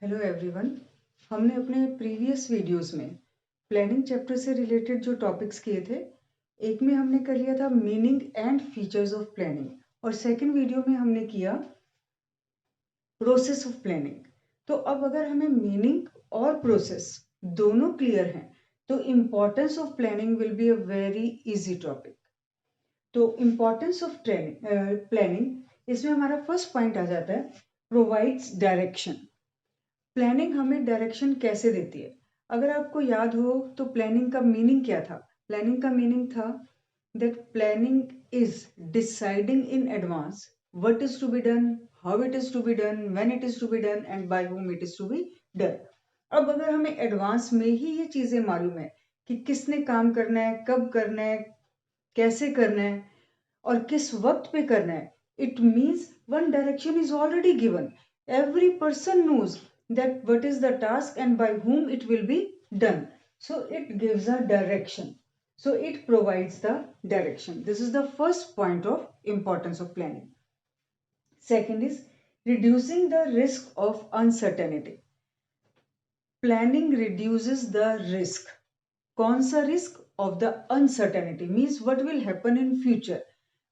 Hello everyone. हमने अपने previous videos में प्लानिंग चैप्टर से रिलेटेड जो टॉपिक्स किए थे, एक में हमने कर लिया था meaning and features of planning और सेकंड वीडियो में हमने किया प्रोसेस ऑफ प्लानिंग। तो अब अगर हमें मीनिंग और प्रोसेस दोनों क्लियर हैं तो importance of planning will be a very easy topic. तो इम्पोर्टेंस ऑफ प्लानिंग, इसमें हमारा फर्स्ट पॉइंट आ जाता है प्रोवाइड्स डायरेक्शन। प्लानिंग हमें डायरेक्शन कैसे देती है? अगर आपको याद हो तो प्लानिंग का मीनिंग क्या था? प्लानिंग का मीनिंग था that planning is deciding in advance what is to be done, how it is to be done, when it is to be done and by whom it is to be done. अब अगर हमें advance में ही ये चीजें मालूम है कि किसने काम करना है, कब करना है, कैसे करना है और किस वक्त पे करना है, it means one direction is already given. Every person knows that what is the task and by whom it will be done. So it gives a direction. So it provides the direction. This is the first point of importance of planning. Second is reducing the risk of uncertainty. Planning reduces the risk. कौन सा risk? Of the uncertainty, means what will happen in future.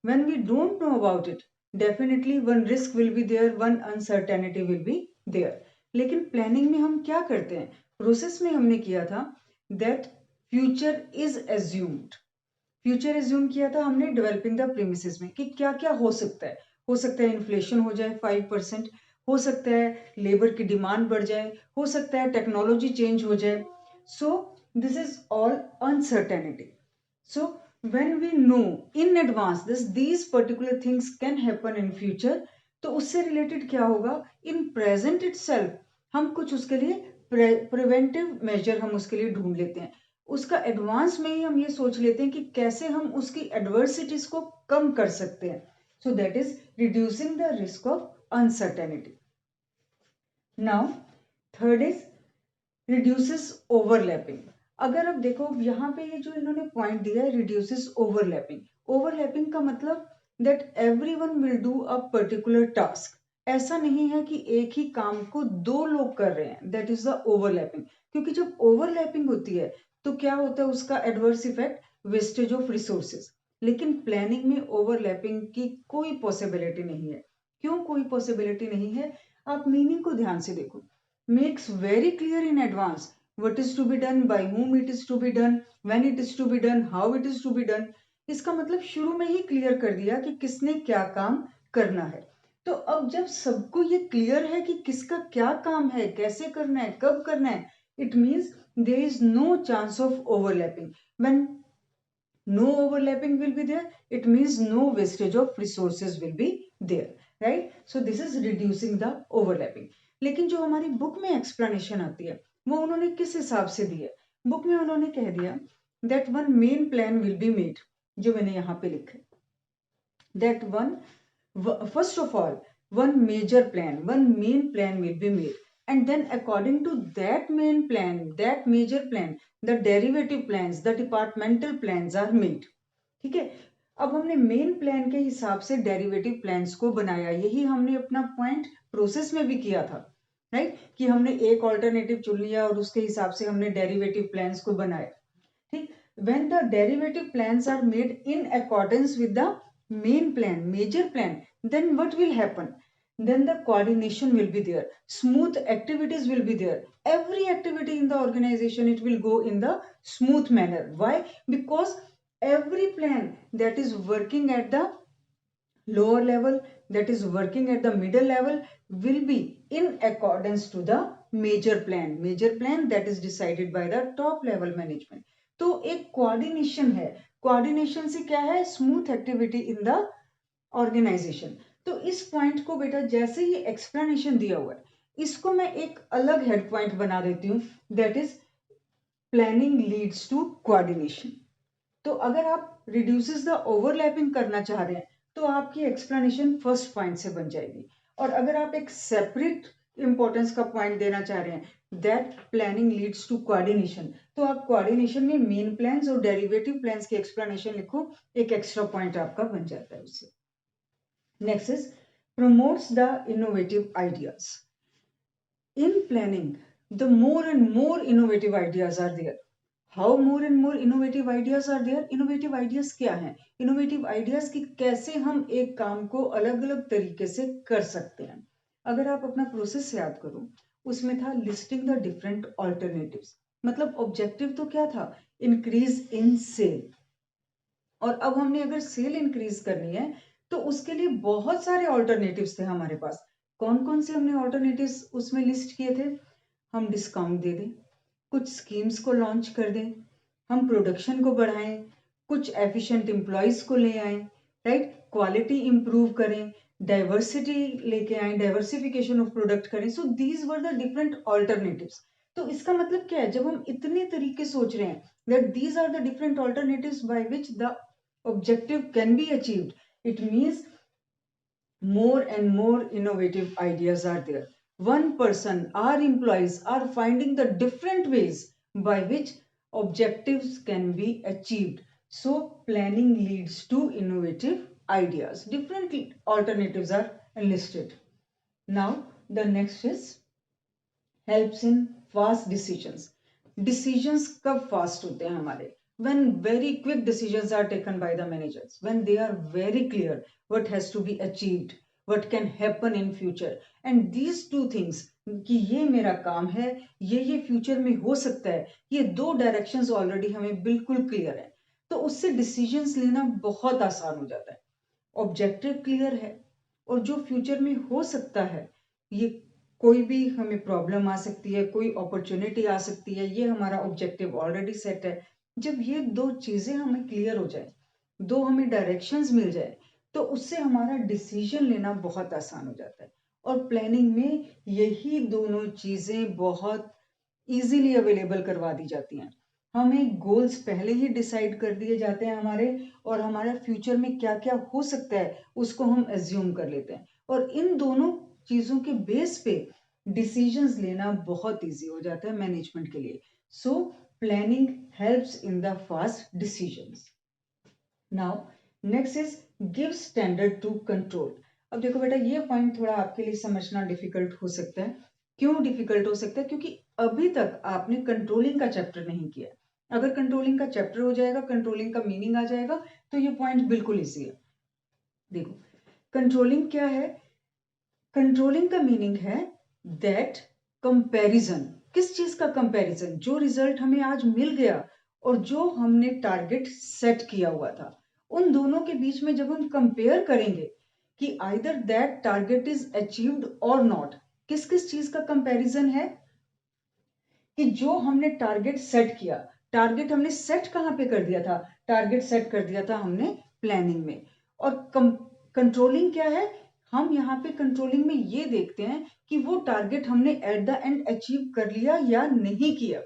When we don't know about it, definitely one risk will be there, one uncertainty will be there. लेकिन planning में हम क्या करते हैं? Process में हमने किया था that future is assumed. Future assume किया था हमने डेवलपिंग द प्रीमिसेस में कि क्या क्या हो सकता है। हो सकता है इन्फ्लेशन हो जाए 5%, हो सकता है लेबर की डिमांड बढ़ जाए, हो सकता है टेक्नोलॉजी चेंज हो जाए। So this is all uncertainty. So when we know in advance these particular things can happen in future, तो उससे रिलेटेड क्या होगा? इन प्रेजेंट इटसेल्फ हम कुछ उसके लिए प्रिवेंटिव मेजर हम उसके लिए ढूंढ लेते हैं। उसका एडवांस में ही हम ये सोच लेते हैं कि कैसे हम उसकी एडवर्सिटीज को कम कर सकते हैं। So that is reducing the risk of uncertainty. Now third is reduces overlapping. अगर आप देखो यहाँ पे ये जो इन्होंने पॉइंट दिया है रिड्यूसेस ओवरलैपिंग, ओवरलैपिंग का मतलब that everyone will do a particular task. ऐसा नहीं है कि एक ही काम को दो लोग कर रहे हैं, दैट इज द ओवरलैपिंग। क्योंकि जब ओवरलैपिंग होती है तो क्या होता है उसका adverse effect? Wastage of resources. लेकिन प्लानिंग में ओवरलैपिंग की कोई पॉसिबिलिटी नहीं है। क्यों कोई पॉसिबिलिटी नहीं है? आप मीनिंग को ध्यान से देखो। Makes very clear in advance what is to be done, by whom it is to be done, when it is to be done, how it is to be done. इसका मतलब शुरू में ही क्लियर कर दिया कि किसने क्या काम करना है। तो अब जब सबको ये क्लियर है कि किसका क्या काम है, कैसे करना है, कब करना है, it means there is no chance of overlapping. When no overlapping will be there, it means no wastage of resources will be there, right? So this is reducing the overlapping. लेकिन जो हमारी बुक में explanation आती है वो उन्होंने किस हिसाब से दी है? बुक में उन्होंने कह दिया that one main plan will be made, जो मैंने यहाँ पे लिखा है, that one first of all one major plan, one main plan will be made, and then according to that main plan, that major plan, the derivative plans, the departmental plans are made. ठीक है। अब हमने main plan के हिसाब से derivative plans को बनाया, यही हमने अपना पॉइंट प्रोसेस में भी किया था, राइट? कि हमने एक ऑल्टरनेटिव चुन लिया और उसके हिसाब से हमने डेरिवेटिव प्लान्स को बनाया। ठीक। When the derivative plans are made in accordance with the main plan, major plan, then what will happen? Then the coordination will be there, smooth activities will be there, every activity in the organization it will go in the smooth manner. Why? Because every plan that is working at the lower level, that is working at the middle level, will be in accordance to the major plan that is decided by the top level management. तो एक coordination है। Coordination से क्या है? Smooth activity in the organisation. तो इस point को बेटा जैसे ही एक्सप्लेनेशन दिया हुआ है, इसको मैं एक अलग हेड पॉइंट बना देती हूँ, that is planning leads to coordination. तो अगर आप रिड्यूसेस द ओवरलैपिंग करना चाह रहे हैं तो आपकी एक्सप्लेनेशन फर्स्ट पॉइंट से बन जाएगी। और अगर आप एक सेपरेट इंपॉर्टेंस का पॉइंट देना चाह रहे हैं that planning leads to coordination, तो आप कोऑर्डिनेशन में मेन प्लान्स और डेरिवेटिव प्लान्स की एक्सप्लेनेशन लिखो, एक एक्स्ट्रा पॉइंट आपका बन जाता है उससे। Next is promotes the innovative ideas. In planning, the more and more innovative ideas are there. How more and more innovative ideas are there? Innovative ideas क्या हैं? Innovative ideas कि कैसे हम एक काम को अलग अलग तरीके से कर सकते हैं. अगर आप अपना प्रोसेस याद करो, उसमें था लिस्टिंग द डिफरेंट ऑल्टरनेटिव्स. मतलब ऑब्जेक्टिव तो क्या था? Increase in sale. और अब हमने अगर सेल इंक्रीज करनी है तो उसके लिए बहुत सारे ऑल्टरनेटिव्स थे हमारे पास. कौन कौन से हमने ऑल्टरनेटिव्स उसमें लिस्ट किए थे? हम डिस्काउंट दे दें, कुछ स्कीम्स को लॉन्च कर दें, हम प्रोडक्शन को बढ़ाएं, कुछ एफिशिएंट एम्प्लॉयज को ले आएं, राइट, क्वालिटी इंप्रूव करें, डाइवर्सिटी लेके आए, डाइवर्सिफिकेशन ऑफ प्रोडक्ट करें. So these were the different alternatives. तो इसका मतलब क्या है? जब हम इतने तरीके सोच रहे हैं that these are the different alternatives by which the objective can be achieved, it means more and more innovative ideas are there. One person, our employees are finding the different ways by which objectives can be achieved. So planning leads to innovative ideas. Different alternatives are enlisted. Now the next is helps in fast decisions. Decisions कब fast होते हैं हमारे? When very quick decisions are taken by the managers, when they are very clear what has to be achieved, what can happen in future, and these two things कि ये मेरा काम है, ये फ्यूचर में हो सकता है, ये दो डायरेक्शंस ऑलरेडी हमें बिल्कुल क्लियर है, तो उससे डिसीजंस लेना बहुत आसान हो जाता है. ऑब्जेक्टिव क्लियर है और जो फ्यूचर में हो सकता है, ये कोई भी हमें प्रॉब्लम आ सकती है, कोई अपॉर्चुनिटी आ सकती है, ये हमारा ऑब्जेक्टिव ऑलरेडी सेट है. जब ये दो चीजें हमें क्लियर हो जाए, दो हमें डायरेक्शंस मिल जाए, तो उससे हमारा डिसीजन लेना बहुत आसान हो जाता है. और प्लानिंग में यही दोनों चीजें बहुत इजीली अवेलेबल करवा दी जाती हैं. हमें गोल्स पहले ही डिसाइड कर दिए जाते हैं हमारे, और हमारे फ्यूचर में क्या क्या हो सकता है उसको हम एज्यूम कर लेते हैं, और इन दोनों चीजों के बेस पे डिसीजंस लेना बहुत इजी हो जाता है मैनेजमेंट के लिए. So planning helps in the fast decisions. Now next is give standard to control. अब देखो बेटा, ये पॉइंट थोड़ा आपके लिए समझना डिफिकल्ट हो सकता है. क्यों डिफिकल्ट हो सकता है? क्योंकि अभी तक आपने कंट्रोलिंग का चैप्टर नहीं किया. अगर कंट्रोलिंग का चैप्टर हो जाएगा, कंट्रोलिंग का मीनिंग आ जाएगा, तो ये पॉइंट बिल्कुल इजी है. देखो, कंट्रोलिंग क्या है? कंट्रोलिंग का मीनिंग है दैट कंपैरिजन. किस चीज का कंपैरिजन? जो रिजल्ट हमें आज मिल गया और जो हमने टारगेट सेट किया हुआ था, उन दोनों के बीच में जब हम कंपेयर करेंगे कि either that target is achieved और नॉट. किस किस चीज का कंपैरिजन है? कि जो हमने टारगेट सेट किया. टारगेट हमने सेट कहां पे कर दिया था? टारगेट सेट कर दिया था हमने प्लानिंग में. और कंट्रोलिंग क्या है? हम यहाँ पे कंट्रोलिंग में ये देखते हैं कि वो टारगेट हमने एट द एंड अचीव कर लिया या नहीं किया,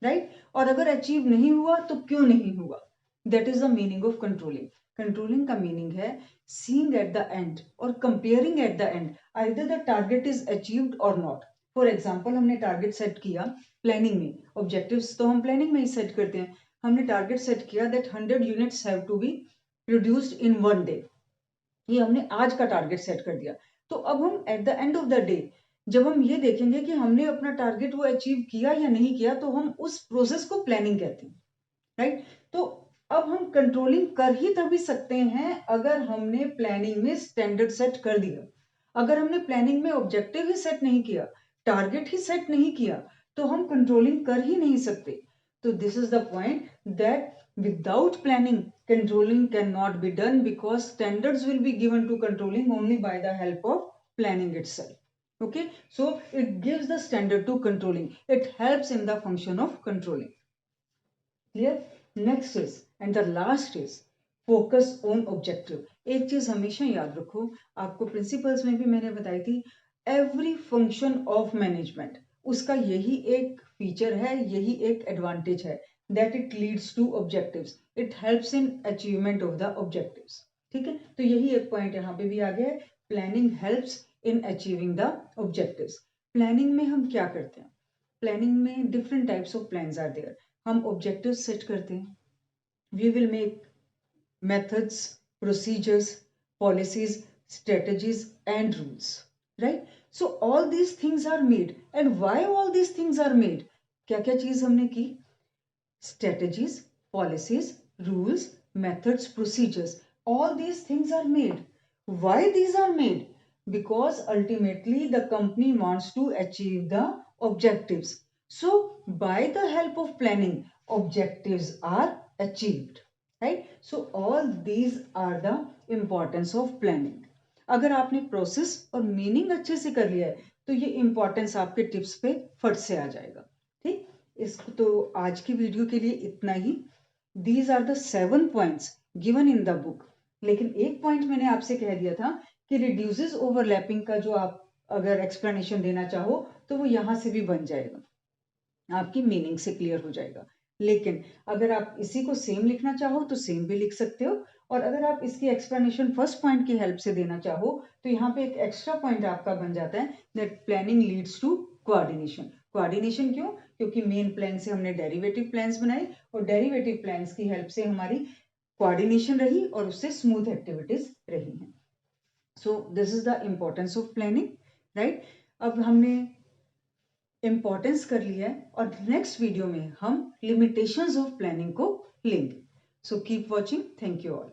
राइट. और अगर अचीव नहीं हुआ तो क्यों नहीं हुआ? That is the meaning of controlling. Controlling का मीनिंग है सीइंग एट द एंड और comparing at the end either the target is achieved और नॉट. फॉर एग्जाम्पल, हमने टारगेट सेट किया प्लानिंग में. ऑब्जेक्टिव्स तो हम प्लानिंग में ही सेट करते हैं. हमने टारगेट सेट किया that 100 units have to be produced in one day. ये हमने आज का टारगेट सेट कर दिया. तो अब हम eight the end of the day जब हम ये देखेंगे कि हमने अपना टारगेट वो अचीव किया या नहीं किया, तो हम उस प्रोसेस को प्लानिंग कहते हैं, राइट. तो अब हम कंट्रोलिंग कर ही तभी सकते हैं अगर हमने प्लानिंग में स्टैंडर्ड सेट कर दिया. अगर हमने प्लानिंग में ऑब्जेक्टिव ही सेट नहीं किया, टारगेट ही सेट नहीं किया, तो हम कंट्रोलिंग कर ही नहीं सकते. तो this is the point that without planning, controlling cannot be done because standards will be given to controlling only by the help of planning itself. Okay, so it gives the standard to controlling. It helps in the function of controlling. Clear? Next is, and the last is focus on objective. एक चीज हमेशा याद रखो, आपको principles में भी मैंने बताई थी, एवरी फंक्शन ऑफ मैनेजमेंट उसका यही एक फीचर है, यही एक एडवांटेज है, that it leads to objectives. It helps in achievement of the objectives. ठीक है, तो यही एक पॉइंट यहाँ पे भी आ गया है. Planning helps in achieving the objectives. Planning में हम क्या करते हैं? प्लानिंग में different types of plans are there. हम ऑब्जेक्टिव सेट करते हैं. We will make methods, procedures, policies, strategies and rules, right. So all these things are made and why all these things are made, क्या क्या चीज हमने की, strategies, policies, rules, methods, procedures, all these things are made. Why these are made? Because ultimately the company wants to achieve the objectives. So by the help of planning, objectives are achieved, right? So all these are the importance of planning. अगर आपने process और meaning अच्छे से कर लिया है तो ये इंपॉर्टेंस आपके टिप्स पे फट से आ जाएगा। ठीक, इसको तो आज की वीडियो के लिए इतना ही। These are the 7 points given in the book. लेकिन एक पॉइंट मैंने आपसे कह दिया था कि रिड्यूसेस ओवरलैपिंग का जो आप अगर एक्सप्लेनेशन देना चाहो तो वो यहां से भी बन जाएगा, आपकी मीनिंग से क्लियर हो जाएगा। लेकिन अगर आप इसी को सेम लिखना चाहो तो सेम भी लिख सकते हो, और अगर आप इसकी एक्सप्लेनेशन फर्स्ट पॉइंट की हेल्प से देना चाहो तो यहाँ पे एक एक्स्ट्रा पॉइंट आपका बन जाता है that planning leads to coordination. Coordination क्यों? क्योंकि मेन प्लान से हमने डेरिवेटिव प्लान्स बनाए और डेरिवेटिव प्लान्स की हेल्प से हमारी कोऑर्डिनेशन रही और उससे स्मूथ एक्टिविटीज रही हैं। So this is the importance of planning, right. अब हमने इम्पोर्टेंस कर लिया है और नेक्स्ट वीडियो में हम लिमिटेशंस ऑफ प्लानिंग को लेंगे। So keep watching, thank you all.